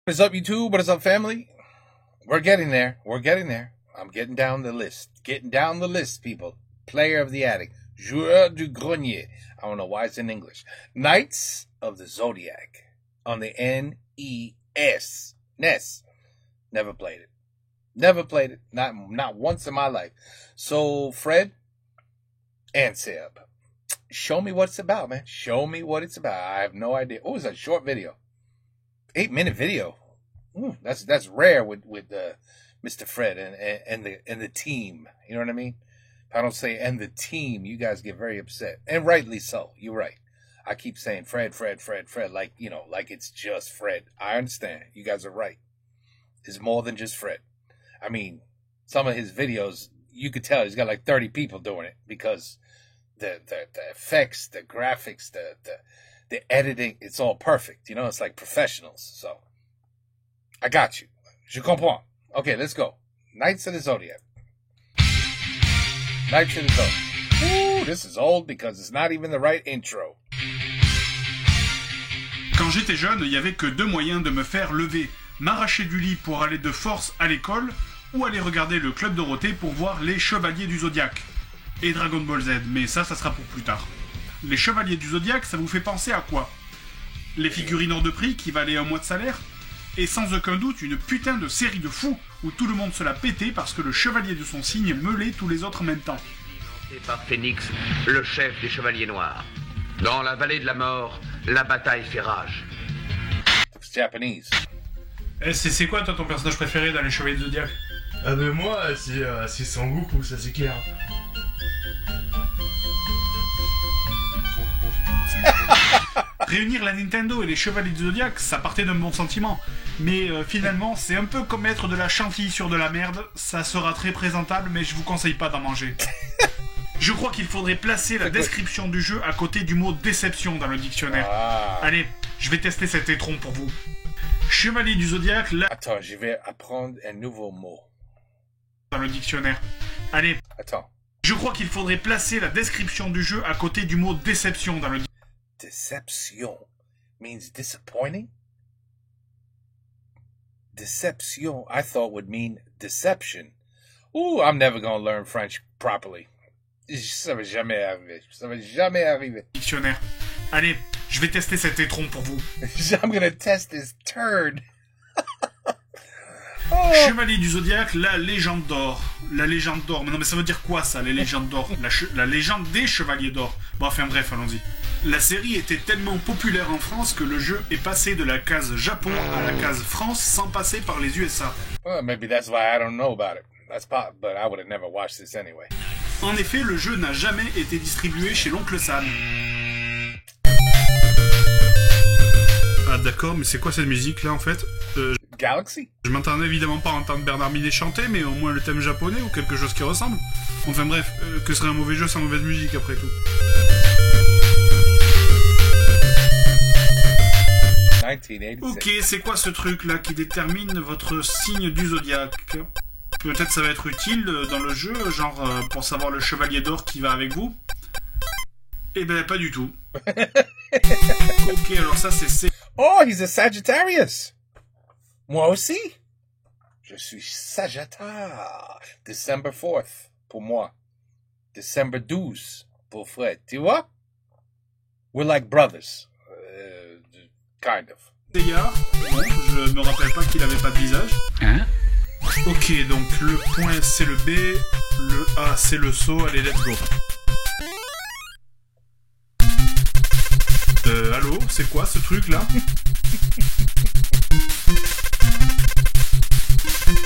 What is up, YouTube? What is up, family? We're getting there. We're getting there. I'm getting down the list. Getting down the list, people. Player of the Attic. Joueur du Grenier. I don't know why it's in English. Knights of the Zodiac. On the NES. NES. Never played it. Never played it. Not once in my life. So, Fred and Seb, show me what it's about, man. Show me what it's about. I have no idea. Oh, it's a short video. 8-minute video. Ooh, that's rare with Mr. Fred and the team. You know what I mean? If I don't say and the team, you guys get very upset, and rightly so. You're right. I keep saying Fred, like like it's just Fred. I understand. You guys are right. It's more than just Fred. I mean, some of his videos, you could tell he's got like 30 people doing it because the effects, the graphics, the editing, it's all perfect. It's like professionals. So, I got you. Je comprends. Okay, let's go. Knights of the Zodiac. Knights of the Zodiac. Ooh, this is old because it's not even the right intro. Quand j'étais jeune, il n'y avait que deux moyens de me faire lever. M'arracher du lit pour aller de force à l'école, ou aller regarder le Club Dorothée pour voir les Chevaliers du Zodiac. Et Dragon Ball Z, mais ça sera pour plus tard. Les Chevaliers du Zodiac, ça vous fait penser à quoi? Les figurines hors de prix qui valaient un mois de salaire? Et sans aucun doute une putain de série de fous où tout le monde se la pétait parce que le chevalier de son signe meulait tous les autres en même temps. Et par Phénix, le chef des Chevaliers Noirs. Dans la vallée de la mort, la bataille fait rage. It's Japanese. C'est quoi toi ton personnage préféré dans les Chevaliers du Zodiac? Ah ben moi c'est Sangoku, ça c'est clair. Réunir la Nintendo et les Chevaliers du Zodiac, ça partait d'un bon sentiment. Mais finalement, c'est un peu comme mettre de la chantilly sur de la merde. Ça sera très présentable, mais je vous conseille pas d'en manger. Je crois qu'il faudrait placer la description du jeu à côté du mot déception dans le dictionnaire. Ah. Allez, je vais tester cet étron pour vous. Chevalier du Zodiac, là... Attends, je vais apprendre un nouveau mot. Dans le dictionnaire. Allez. Attends. Je crois qu'il faudrait placer la description du jeu à côté du mot déception dans le dictionnaire. Deception means disappointing? Deception, I thought would mean deception. Ooh, I'm never gonna learn French properly. Ça va jamais arriver. Ça va jamais arriver. Dictionnaire. Allez, je vais tester cet étron pour vous. I'm gonna test this turd. Oh. Chevalier du Zodiac, la légende d'or. La légende d'or. Mais non, mais ça veut dire quoi ça, les légendes d'or? La légende des Chevaliers d'or. Bon, enfin bref, allons-y. La série était tellement populaire en France que le jeu est passé de la case Japon à la case France sans passer par les USA. Well, maybe that's why I don't know about it. That's pop, but I would have never watched this anyway. En effet, le jeu n'a jamais été distribué chez l'oncle Sam. Ah d'accord, mais c'est quoi cette musique là en fait? Galaxy? Je m'entendais évidemment pas entendre Bernard Minet chanter, mais au moins le thème japonais ou quelque chose qui ressemble. Enfin bref, que serait un mauvais jeu sans mauvaise musique après tout. 1986. Ok, c'est quoi ce truc là qui détermine votre signe du zodiaque? Peut-être ça va être utile dans le jeu, genre pour savoir le chevalier d'or qui va avec vous? Eh ben pas du tout. Ok, alors ça c'est... Oh, he's a Sagittarius! Moi aussi! Je suis Sagittaire. December 4th, pour moi. December 12, pour Fred. Tu vois? We're like brothers. Kind of. Bon, je me rappelle pas qu'il avait pas de visage. Hein? Ok, donc le point c'est le B, le A c'est le saut, allez let's go. Allô, c'est quoi ce truc là?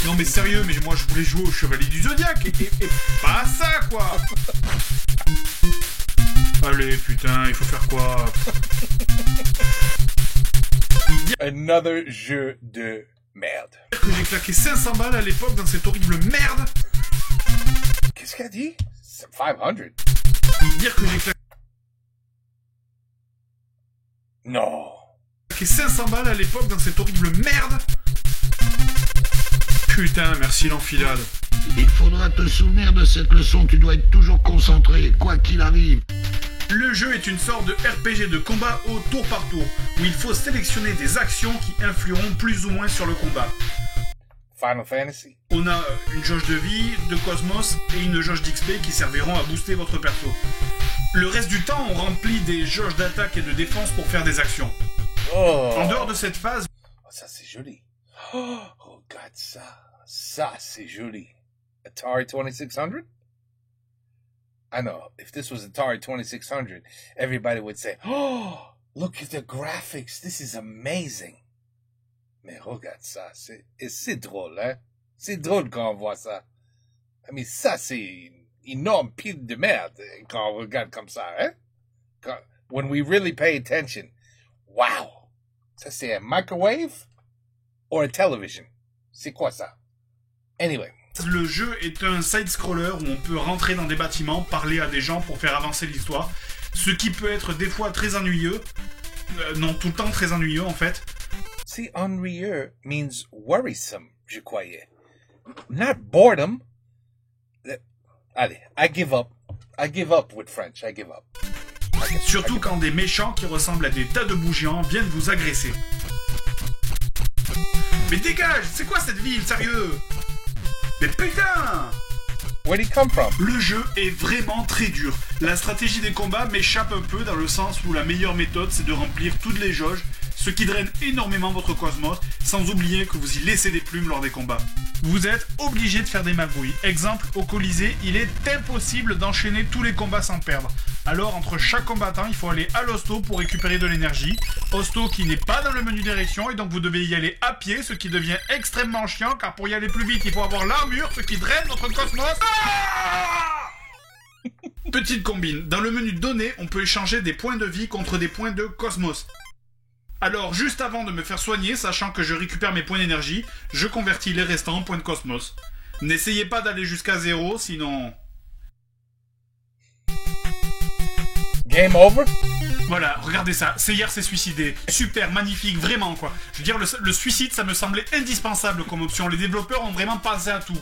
Non mais sérieux, mais moi je voulais jouer au Chevalier du Zodiac et pas à ça quoi. Allez putain, il faut faire quoi? Another jeu de merde. Que j'ai claqué 500 balles à l'époque dans cette horrible merde. Qu'est-ce qu'elle dit? 500. Dire que j'ai claqué... Non. 500 balles à l'époque dans cette horrible merde. Putain, merci l'enfilade. Il faudra te souvenir de cette leçon, tu dois être toujours concentré, quoi qu'il arrive. Le jeu est une sorte de RPG de combat au tour par tour, où il faut sélectionner des actions qui influeront plus ou moins sur le combat. Final Fantasy. On a une jauge de vie, de cosmos et une jauge d'XP qui serviront à booster votre perso. Le reste du temps, on remplit des jauges d'attaque et de défense pour faire des actions. Oh. En dehors de cette phase... Oh, ça c'est joli. Oh, regarde ça. Ça c'est joli. Atari 2600? I know, if this was Atari 2600, everybody would say, oh, look at the graphics, this is amazing. Mais regarde ça, c'est drôle, hein? C'est drôle quand on voit ça. I mean, ça, c'est une énorme pile de merde quand on regarde comme ça, hein? When we really pay attention. Wow! Ça, c'est un microwave? Or a television? C'est quoi ça? Anyway. Le jeu est un side-scroller où on peut rentrer dans des bâtiments, parler à des gens pour faire avancer l'histoire, ce qui peut être des fois très ennuyeux, non tout le temps très ennuyeux en fait. See, ennuyeux means worrisome, je croyais. Not boredom. Allez, I give up. I give up with French, I give up. Surtout quand des méchants qui ressemblent à des tas de bougians viennent vous agresser. Mais dégage, c'est quoi cette ville, sérieux? Mais putain! Where'd he come from? Le jeu est vraiment très dur. La stratégie des combats m'échappe un peu dans le sens où la meilleure méthode c'est de remplir toutes les jauges, ce qui draine énormément votre cosmos, sans oublier que vous y laissez des plumes lors des combats. Vous êtes obligé de faire des magouilles. Exemple, au Colisée, il est impossible d'enchaîner tous les combats sans perdre. Alors, entre chaque combattant, il faut aller à l'hosto pour récupérer de l'énergie. Hosto qui n'est pas dans le menu direction, et donc vous devez y aller à pied, ce qui devient extrêmement chiant, car pour y aller plus vite, il faut avoir l'armure, ce qui draine votre cosmos. Petite combine, dans le menu données, on peut échanger des points de vie contre des points de cosmos. Alors, juste avant de me faire soigner, sachant que je récupère mes points d'énergie, je convertis les restants en points de cosmos. N'essayez pas d'aller jusqu'à 0, sinon... Game over? Voilà, regardez ça, Seyar s'est suicidé. Super, magnifique, vraiment quoi. Je veux dire, le suicide, ça me semblait indispensable comme option. Les développeurs ont vraiment pensé à tout.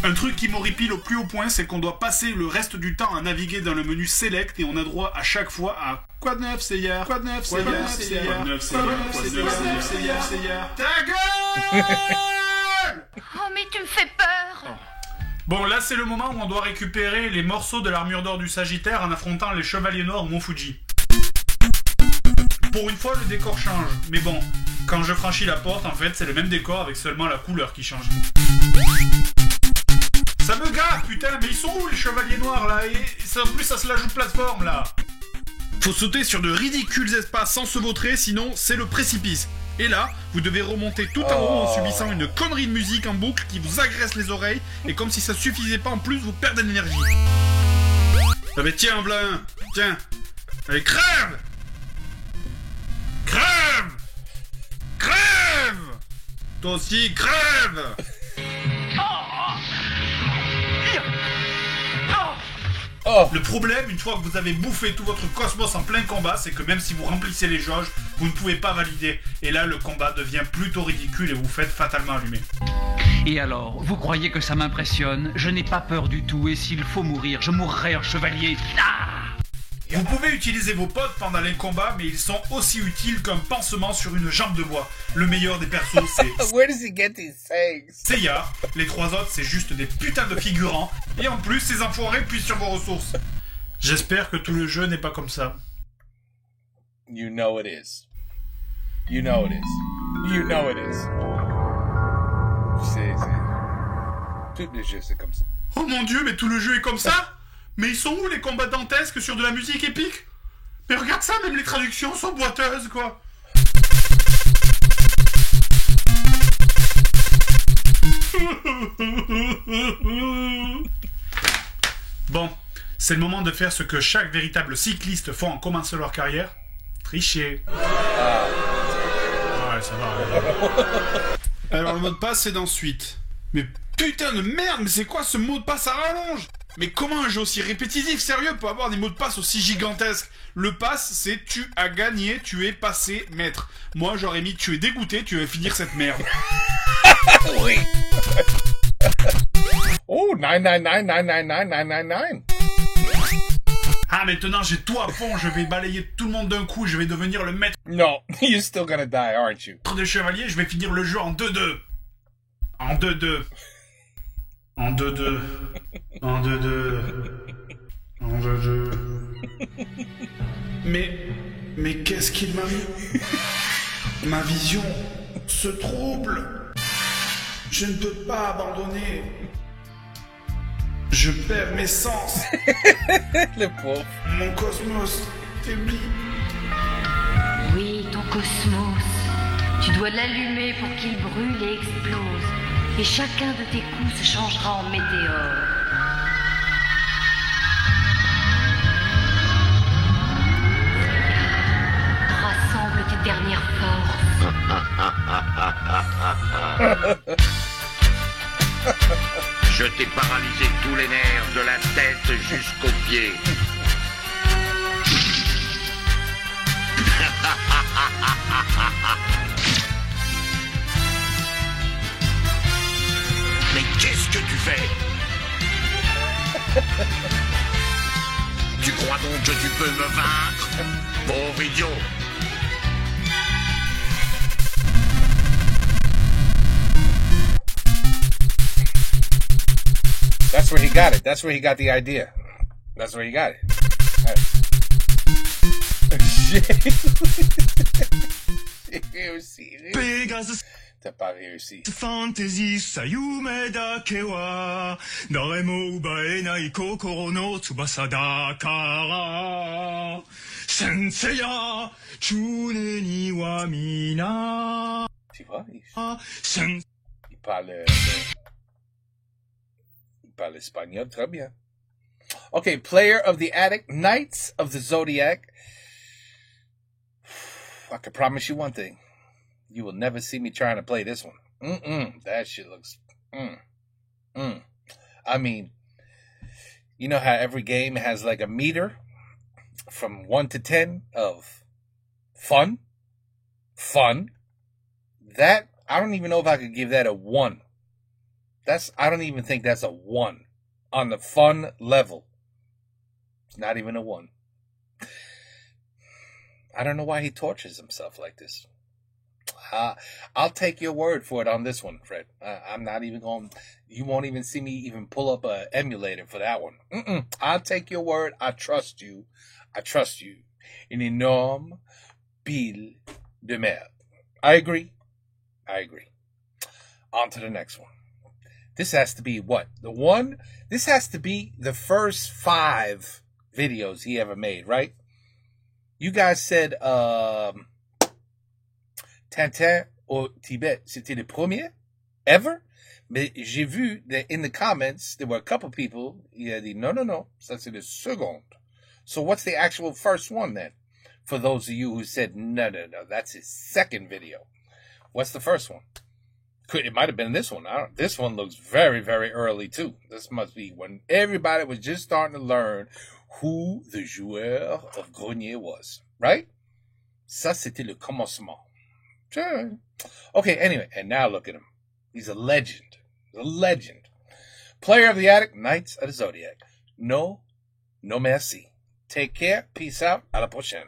Un truc qui m'horripile au plus haut point, c'est qu'on doit passer le reste du temps à naviguer dans le menu Select et on a droit à chaque fois à quoi de neuf, Seyar? Quoi de neuf, Seyar? Quoi de neuf, Seyar? Quoi de neuf, Seyar? Ta gueule! Oh, mais tu me fais peur! Bon, là, c'est le moment où on doit récupérer les morceaux de l'armure d'or du Sagittaire en affrontant les chevaliers noirs au Mont Fuji. Pour une fois, le décor change. Mais bon, quand je franchis la porte, en fait, c'est le même décor avec seulement la couleur qui change. Ça me gave, putain, mais ils sont où les chevaliers noirs, là? Et en plus, ça se la joue de plateforme, là. Faut sauter sur de ridicules espaces sans se vautrer, sinon c'est le précipice. Et là, vous devez remonter tout en haut en subissant une connerie de musique en boucle qui vous agresse les oreilles, et comme si ça suffisait pas en plus, vous perdez de l'énergie. Ah mais tiens, Blin, tiens. Allez, crève! Crève! Crève! Toi aussi, crève! Oh. Le problème, une fois que vous avez bouffé tout votre cosmos en plein combat, c'est que même si vous remplissez les jauges, vous ne pouvez pas valider. Et là, le combat devient plutôt ridicule et vous faites fatalement allumer. Et alors, vous croyez que ça m'impressionne? Je n'ai pas peur du tout, et s'il faut mourir, je mourrai en chevalier. Ah! Vous pouvez utiliser vos potes pendant les combats, mais ils sont aussi utiles qu'un pansement sur une jambe de bois. Le meilleur des persos, c'est... Where does he get these things? Seyar. Les trois autres, c'est juste des putains de figurants. Et en plus, ces enfoirés puissent sur vos ressources. J'espère que tout le jeu n'est pas comme ça. You know it is. You know it is. You know it is. C'est... Tout le jeu, c'est comme ça. Oh mon dieu, mais tout le jeu est comme ça? Mais ils sont où les combats dantesques sur de la musique épique? Mais regarde ça, même les traductions sont boiteuses, quoi. Bon, c'est le moment de faire ce que chaque véritable cycliste fait en commençant leur carrière. Tricher. Ouais, ça va. Alors le mot de passe, c'est d'ensuite. Mais putain de merde, mais c'est quoi ce mot de passe à rallonge? Mais comment un jeu aussi répétitif, sérieux, peut avoir des mots de passe aussi gigantesques? Le pass, c'est tu as gagné, tu es passé maître. Moi, j'aurais mis tu es dégoûté, tu vas finir cette merde. Oui. Oh, 999999999. Ah, maintenant j'ai tout à fond, je vais balayer tout le monde d'un coup, je vais devenir le maître No, you're still gonna die, aren't you? des chevaliers, je vais finir le jeu en 2-2. En 2-2. En 2-2. En 2-2. En 2-2. Mais qu'est-ce qu'il m'arrive? Ma vision se trouble. Je ne peux pas abandonner. Je perds mes sens. Le pauvre. Mon cosmos faiblit. Oui, ton cosmos. Tu dois l'allumer pour qu'il brûle et explose. Et chacun de tes coups se changera en météore. Rassemble tes dernières forces. Je t'ai paralysé tous les nerfs de la tête jusqu'aux pieds. Mais qu'est-ce que tu fais? Tu crois donc que tu peux me vaincre? Pauvre idiot! That's where he got it. That's where he got the idea. That's where he got it. Pegasus T'as pas réussi. Fantasy さ夢だけは誰も奪えない心の翼だから先生や常には皆 Tu vois?先 Il parle espagnol très bien. Okay, Player of the Attic, Knights of the Zodiac. I can promise you one thing. You will never see me trying to play this one. That shit looks... I mean, you know how every game has like a meter from 1 to 10 of fun? That, I don't even know if I could give that a 1. I don't even think that's a 1 on the fun level. It's not even a 1. I don't know why he tortures himself like this. I'll take your word for it on this one, Fred. I'm not even going... You won't even see me even pull up an emulator for that one. I'll take your word. I trust you. Une énorme pile de merde. I agree. On to the next one. This has to be what? This has to be the first 5 videos he ever made, right? You guys said Tintin au Tibet, c'était le premier ever? Mais j'ai vu that in the comments, there were a couple people, il a dit, no, ça c'est le second. So what's the actual first one then? For those of you who said, no, that's his second video. What's the first one? It might have been this one. This one looks very, very early too. This must be when everybody was just starting to learn who the joueur of Grenier was, right? Ça, c'était le commencement. Sure. Okay, anyway, and now look at him. He's a legend. Player of the Attic, Knights of the Zodiac. No merci. Take care. Peace out. À la prochaine.